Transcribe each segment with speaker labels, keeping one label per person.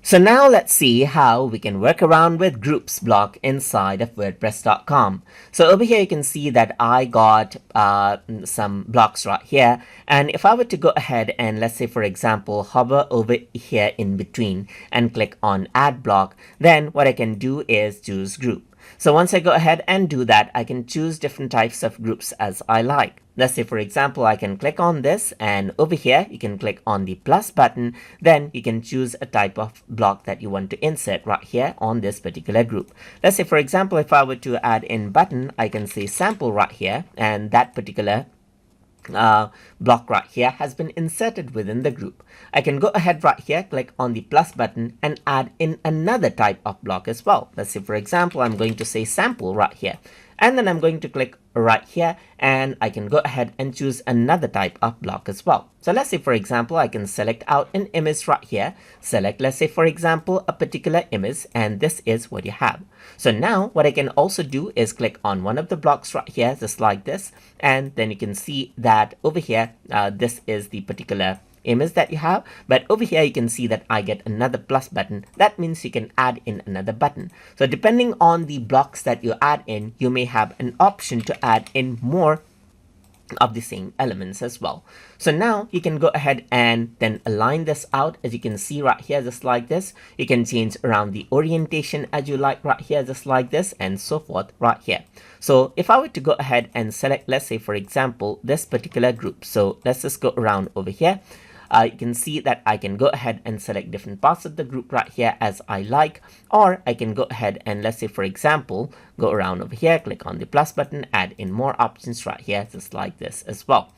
Speaker 1: So now let's see how we can work around with groups block inside of wordpress.com. So over here you can see that I got some blocks right here, and if I were to go ahead and let's say for example hover over here in between and click on add block, then what I can do is choose group. So once I go ahead and do that, I can choose different types of groups as I like. Let's say for example I can click on this, and over here you can click on the plus button, then you can choose a type of block that you want to insert right here on this particular group. Let's say for example if I were to add in button, I can say sample right here, and that particular block right here has been inserted within the group. I can go ahead right here, click on the plus button and add in another type of block as well. Let's say for example I'm going to say sample right here, and then I'm going to click right here and I can go ahead and choose another type of block as well. So let's say for example I can select out an image right here, select let's say for example a particular image, and this is what you have. So now what I can also do is click on one of the blocks right here just like this, and then you can see that over here this is the particular image that you have, but over here you can see that I get another plus button. That means you can add in another button. So depending on the blocks that you add in, you may have an option to add in more of the same elements as well. So now you can go ahead and then align this out, as you can see right here just like this. You can change around the orientation as you like right here just like this, and so forth right here. So if I were to go ahead and select let's say for example this particular group, so let's just go around over here. You can see that I can go ahead and select different parts of the group right here as I like, or I can go ahead and let's say for example go around over here, click on the plus button, add in more options right here just like this as well.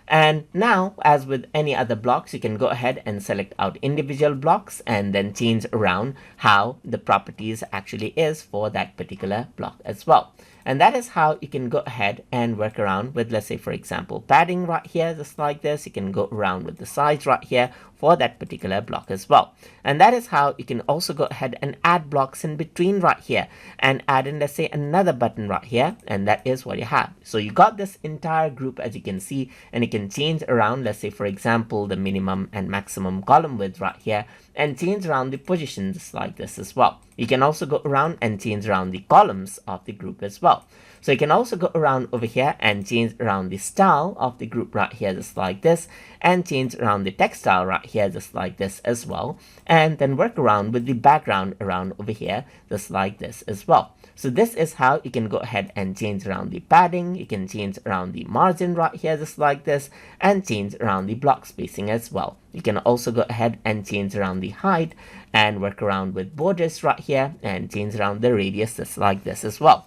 Speaker 1: And now, as with any other blocks, you can go ahead and select out individual blocks and then change around how the properties actually is for that particular block as well. And that is how you can go ahead and work around with, let's say for example, padding right here just like this. You can go around with the size right here for that particular block as well. And that is how you can also go ahead and add blocks in between right here and add in let's say another button right here, and that is what you have. So you got this entire group as you can see, and you can change around let's say for example the minimum and maximum column width right here, and change around the positions like this as well. You can also go around and change around the columns of the group as well. So you can also go around over here and change around the style of the group right here just like this, and change around the text style right here just like this as well, and then work around with the background around over here just like this as well. So this is how you can go ahead and change around the padding. You can change around the margin right here just like this, and change around the block spacing as well. You can also go ahead and change around the height and work around with borders right here and change around the radius just like this as well.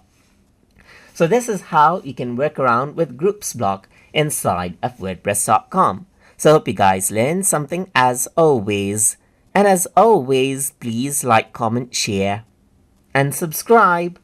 Speaker 1: So this is how you can work around with groups block inside of wordpress.com. So I hope you guys learned something as always. And as always, please like, comment, share, and subscribe.